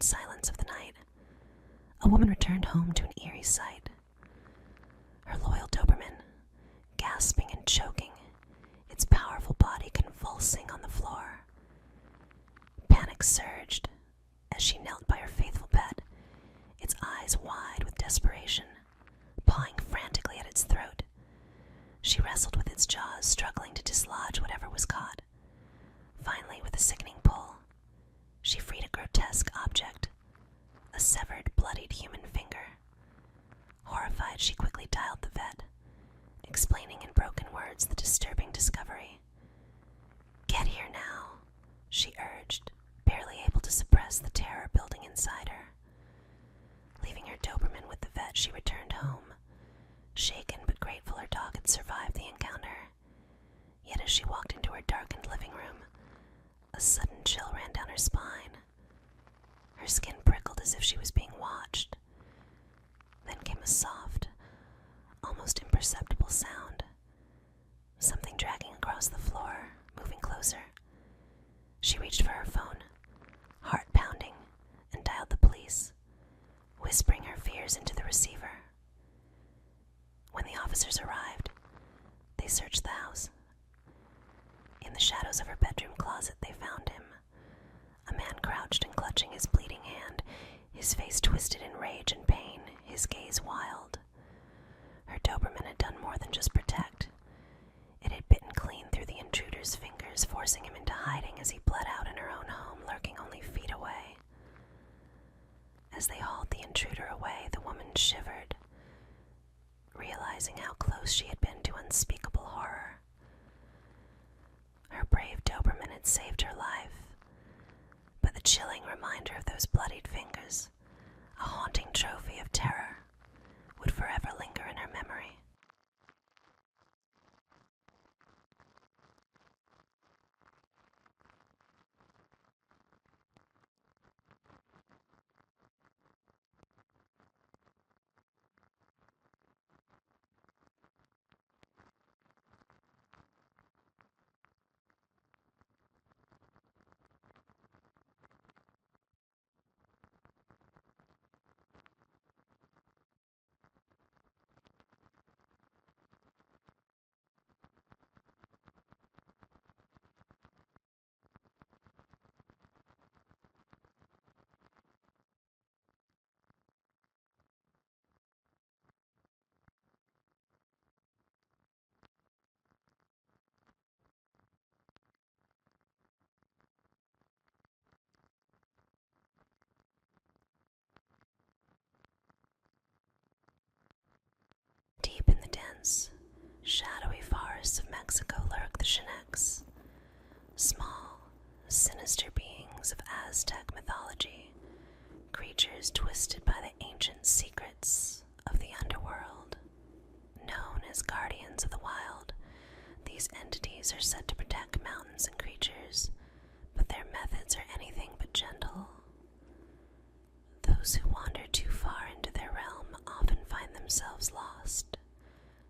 dead silence of the night, a woman returned home to an eerie sight. Her loyal Doberman, gasping and choking, its powerful body convulsing on the floor. Panic surged as she knelt by her faithful pet, its eyes wide with desperation, pawing frantically at its throat. She wrestled with its jaws, struggling to dislodge whatever was caught. Finally, with a sickening pull, she freed a grotesque object, a severed, bloodied human finger. Horrified, she quickly dialed the vet, explaining in broken words the disturbing discovery. "Get here now," she urged, barely able to suppress the terror building inside her. Leaving her Doberman with the vet, she returned home, shaken but grateful her dog had survived the encounter. Yet as she walked into her darkened living room, a sudden chill ran down her spine. Her skin prickled as if she was being watched. Then came a soft, almost imperceptible sound. Something dragging across the floor, moving closer. She reached for her phone, heart pounding, and dialed the police, whispering her fears into the receiver. When the officers arrived, they searched the house. In the shadows of her bedroom closet, they found him, a man crouched and clutching his bleeding hand, his face twisted in rage and pain, his gaze wild. Her Doberman had done more than just protect. It had bitten clean through the intruder's fingers, forcing him into hiding as he bled out in her own home, lurking only feet away. As they hauled the intruder away, the woman shivered, realizing how close she had been to unspeakable horror. Her brave Doberman had saved her life, but the chilling reminder of those bloodied fingers, a haunting trophy of terror, would forever linger in her memory. Deep in the dense, shadowy forests of Mexico lurk the Chinex, small, sinister beings of Aztec mythology, creatures twisted by the ancient secrets of the underworld. Known as guardians of the wild, these entities are said to protect mountains and creatures, but their methods are anything but gentle. Those who wander too far into their realm often find themselves lost,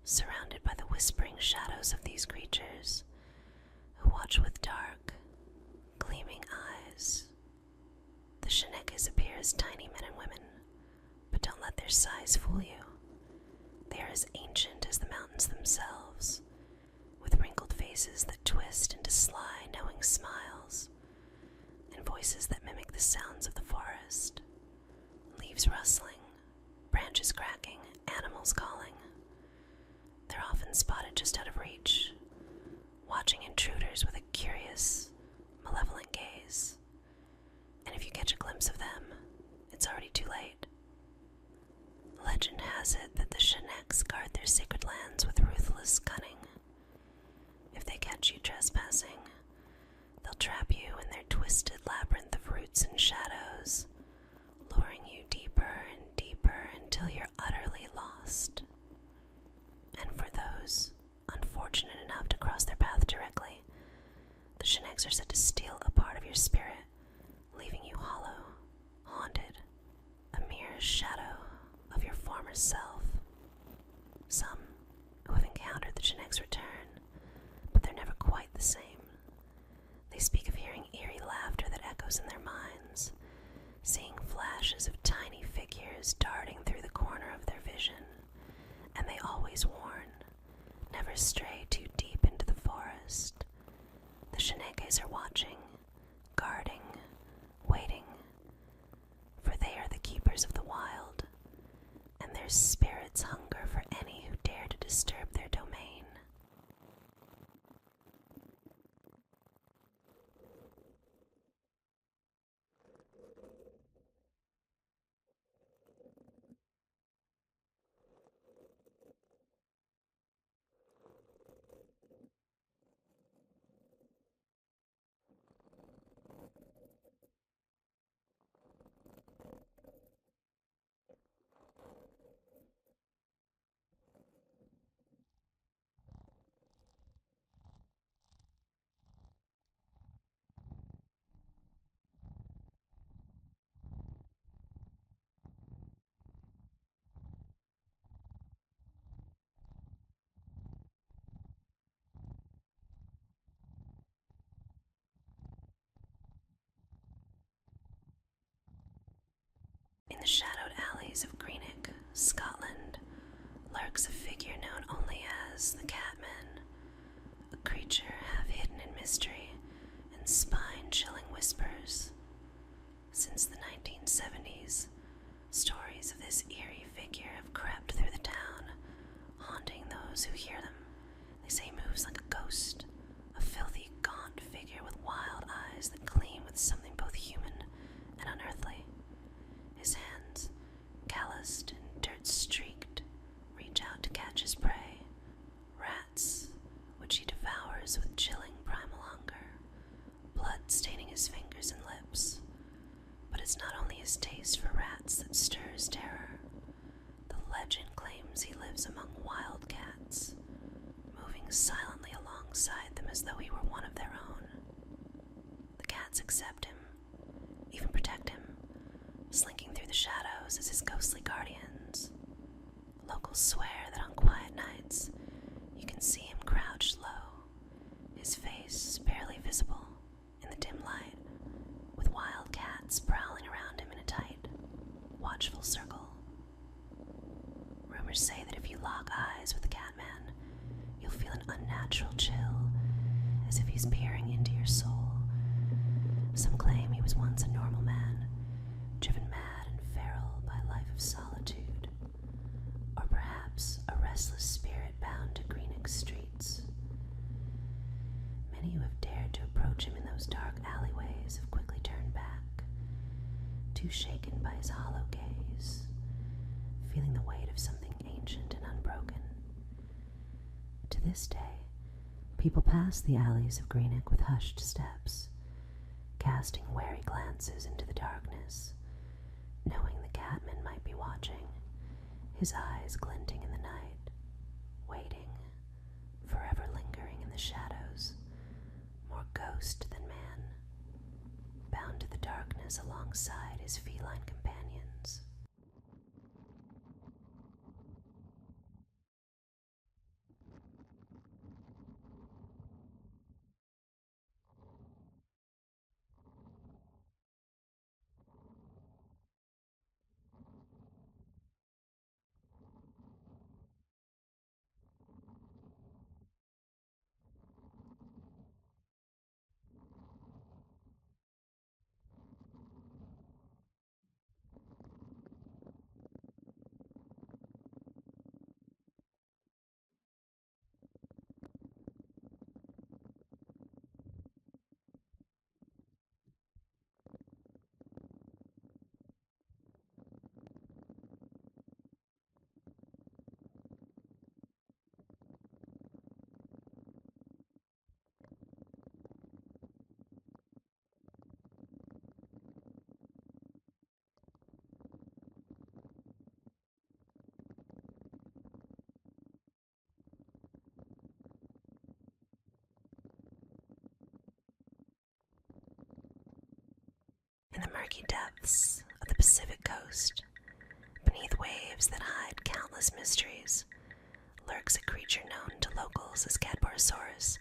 surrounded by the whispering shadows of these creatures, who watch with dark, gleaming eyes. The Shinekes appear as tiny men and women, but don't let their size fool you. They are as ancient as the mountains themselves, with wrinkled faces that twist into sly, knowing smiles, and voices that mimic the sounds of the forest. Leaves rustling, branches cracking, animals calling. They're often spotted just out of reach, watching intruders with a curious, malevolent gaze. And if you catch a glimpse of them, it's already too late. Legend has it that the Chinex guard their sacred lands with ruthless cunning. If they catch you trespassing, they'll trap you in their twisted labyrinth of roots and shadows, luring you deeper and deeper until you're utterly lost. And for those unfortunate enough to cross their path directly, the Chinex are said to steal a part of your spirit, leaving you hollow, haunted, a mere shadow of your former self. Some who have encountered the Chinex return, but they're never quite the same. They speak of hearing eerie laughter that echoes in their minds, figures darting through the corner of their vision, and they always warn, never stray too deep into the forest. The Shenekes are watching, guarding, waiting, for they are the keepers of the wild, and their spirits hunger for any who dare to disturb their domain. In the shadowed alleys of Greenock, Scotland, lurks a figure known only as the Catman, a creature half hidden in mystery and spine-chilling whispers. Since the 1970s, stories of this eerie figure have crept through the town, haunting those who hear them. They say he moves like a ghost, a filthy, gaunt figure with wild eyes that gleam with something both human and unearthly. His hands, calloused and dirt-streaked, reach out to catch his prey, rats, which he devours with chilling primal hunger, blood staining his fingers and lips. But it's not only his taste for rats that stirs terror. The legend claims he lives among wild cats, moving silently alongside them as though he were one of their own. The cats accept him, even protect him, slinking through the shadows as his ghostly guardians. Locals swear that on quiet nights, you can see him crouched low, his face barely visible in the dim light, with wild cats prowling around him in a tight, watchful circle. Rumors say that if you lock eyes with the Catman, you'll feel an unnatural chill, as if he's peering into your soul. Some claim he was once a normal man, driven mad and feral by a life of solitude, or perhaps a restless spirit bound to Greenock streets. Many who have dared to approach him in those dark alleyways have quickly turned back, too shaken by his hollow gaze, feeling the weight of something ancient and unbroken. To this day, people pass the alleys of Greenock with hushed steps, casting wary glances into the darkness, knowing the Catman might be watching, his eyes glinting in the night, waiting, forever lingering in the shadows, more ghost than man, bound to the darkness alongside his feline companions. In the murky depths of the Pacific coast, beneath waves that hide countless mysteries, lurks a creature known to locals as Cadborosaurus,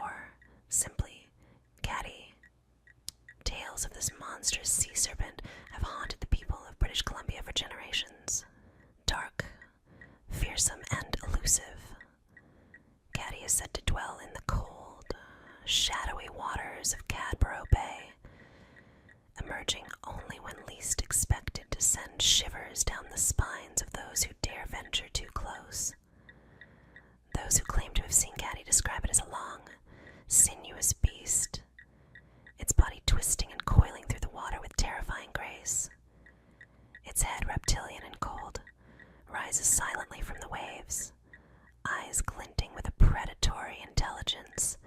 or simply Caddy. Tales of this monstrous sea serpent have haunted the people of British Columbia for generations. least expected to send shivers down the spines of those who dare venture too close. Those who claim to have seen Caddy describe it as a long, sinuous beast, its body twisting and coiling through the water with terrifying grace. Its head, reptilian and cold, rises silently from the waves, eyes glinting with a predatory intelligence,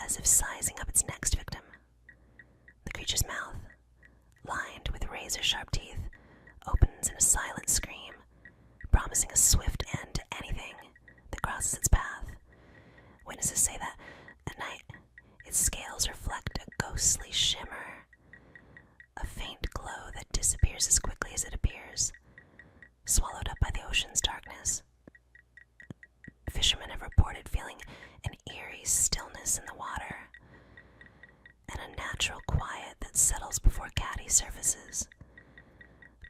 as if sizing up its next victim. The creature's mouth, lined with razor-sharp teeth, opens in a silent scream, promising a swift end to anything that crosses its path. Witnesses say that, at night, its scales reflect a ghostly shimmer, a faint glow that disappears as quickly as it appears, swallowed up by the ocean's darkness. Fishermen have reported feeling an eerie stillness in the water, and a natural quiet that settles before Caddy surfaces.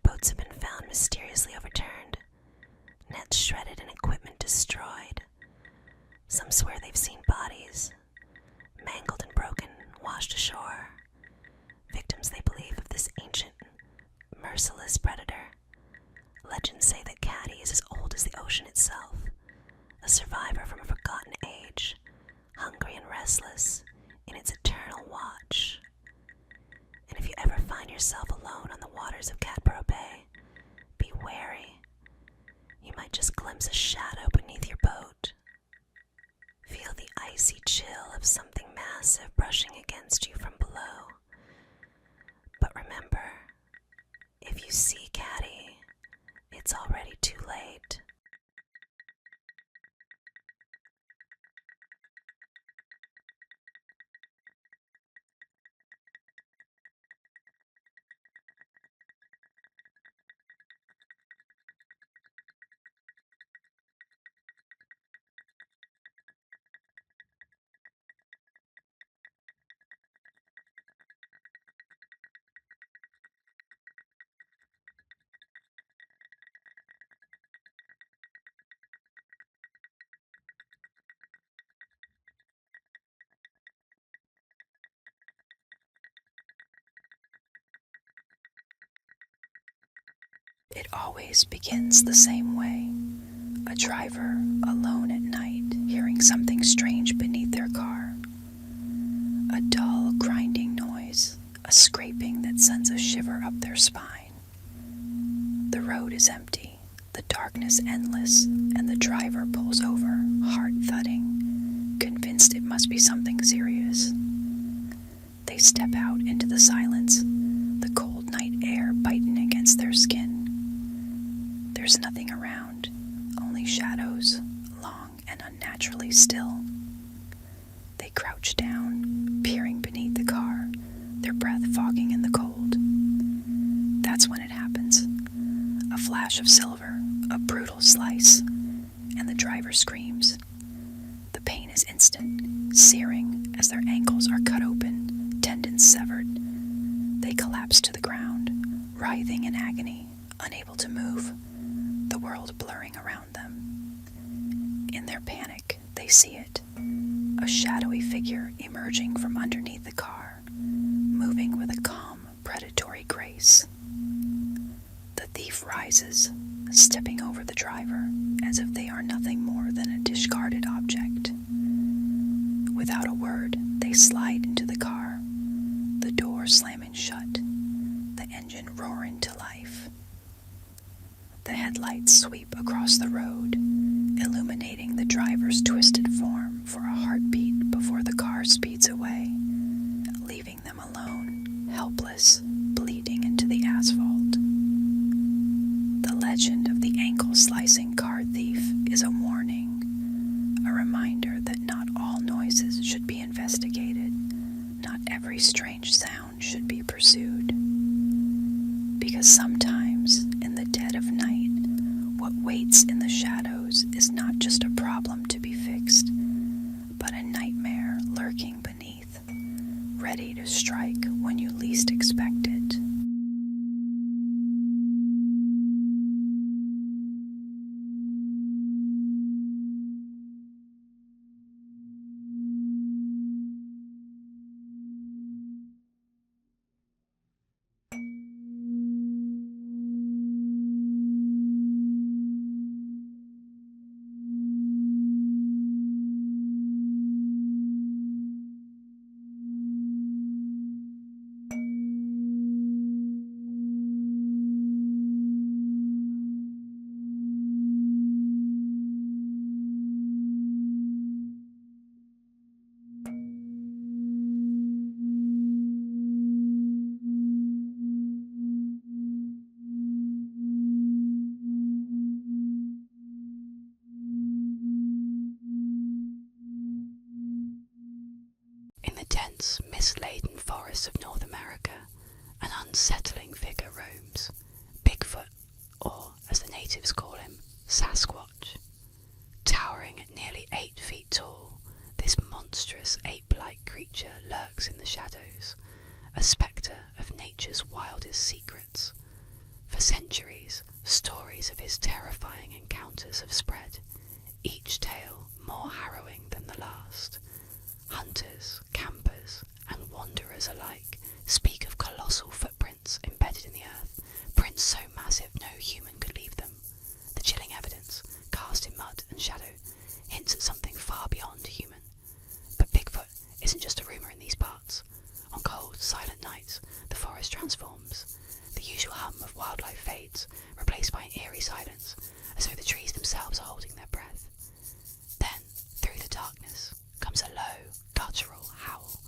Boats have been found mysteriously overturned, nets shredded and equipment destroyed. Some swear they've seen bodies, mangled and broken, washed ashore, victims they believe of this ancient, merciless predator. Legends say that Caddy is as old as the ocean itself, a survivor from a forgotten age, hungry and restless in its eternal watch. And if you ever find yourself alone on the waters of Catborough Bay, be wary. You might just glimpse a shadow beneath your boat. Feel the icy chill of something massive brushing against you from below. But remember, if you see Caddy, it's already too late. It always begins the same way. A driver alone at night, hearing something strange beneath their car. A dull, grinding noise, a scraping that sends a shiver up their spine. The road is empty, the darkness endless, and the driver pulls over, heart thudding, convinced it must be something serious. They step out into the silence, the cold night air biting against their skin. There's nothing around, only shadows, long and unnaturally still. They crouch down, peering beneath the car, their breath fogging in the cold. That's when it happens. A flash of silver, a brutal slice, and the driver screams. The pain is instant, searing as their ankles are cut open, tendons severed. They collapse to the ground, writhing in agony, unable to move, the world blurring around them. In their panic, they see it, a shadowy figure emerging from underneath the car, moving with a calm, predatory grace. The thief rises, stepping over the driver as if they are nothing more than a discarded object. Without a word, they slide into the car, the door slamming shut, the engine roaring to life. The headlights sweep across the road, illuminating the driver's twisted form for a heartbeat before the car speeds away, leaving them alone, helpless, bleeding into the asphalt. The legend of the ankle-slicing car thief is a warning, a reminder that not all noises should be investigated, not every strange sound should be pursued. Because sometimes, in the dead of night, what waits in the shadows is not just a problem to be fixed, but a nightmare lurking beneath, ready to strike when you least expect it. dense, mist-laden forests of North America, an unsettling figure roams, Bigfoot, or as the natives call him, Sasquatch. Towering at nearly 8 feet tall, this monstrous ape-like creature lurks in the shadows, a spectre of nature's wildest secrets. For centuries, stories of his terrifying encounters have spread, each tale more harrowing than the last. Hunters, campers, and wanderers alike speak of colossal footprints embedded in the earth, prints so massive no human could leave them. The chilling evidence, cast in mud and shadow, hints at something far beyond human. But Bigfoot isn't just a rumour in these parts. On cold, silent nights, the forest transforms. The usual hum of wildlife fades, replaced by an eerie silence, as though the trees themselves are holding their breath. Then, through the darkness, comes a low, guttural howl,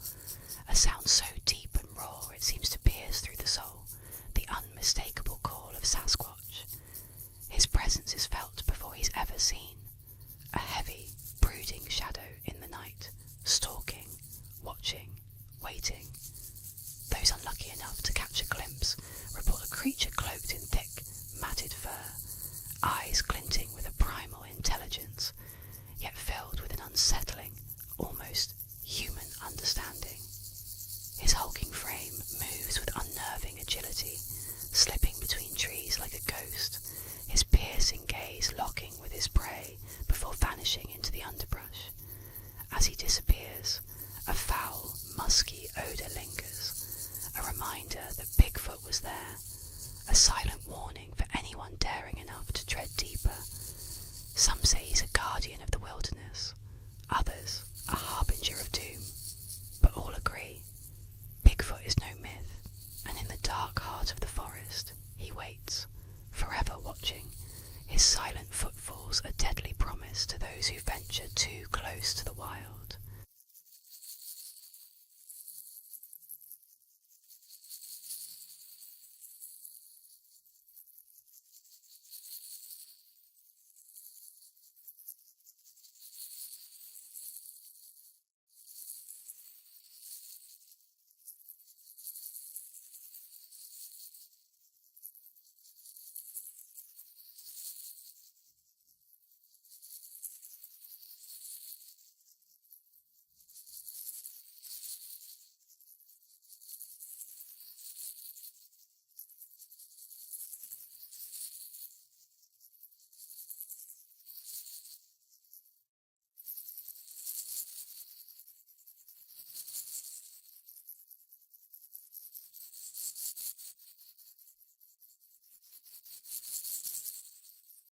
a sound so deep and raw it seems to pierce through the soul, the unmistakable call of Sasquatch. His presence is felt before he's ever seen, a heavy, brooding shadow in the night, stalking, watching, waiting. Those unlucky enough to catch a glimpse report a creature cloaked in thick, matted fur, eyes glinting with a primal intelligence, yet filled with an unsettling, almost human understanding. His hulking frame moves with unnerving agility, slipping between trees like a ghost, his piercing gaze locking with his prey before vanishing into the underbrush. As he disappears, a foul, musky odour lingers, a reminder that Bigfoot was there, a silent warning for anyone daring enough to tread deeper. Some say he's a guardian of the wilderness, others a harbinger of doom, but all agree, Bigfoot is no myth, and in the dark heart of the forest, he waits, forever watching, his silent footfalls a deadly promise to those who venture too close to the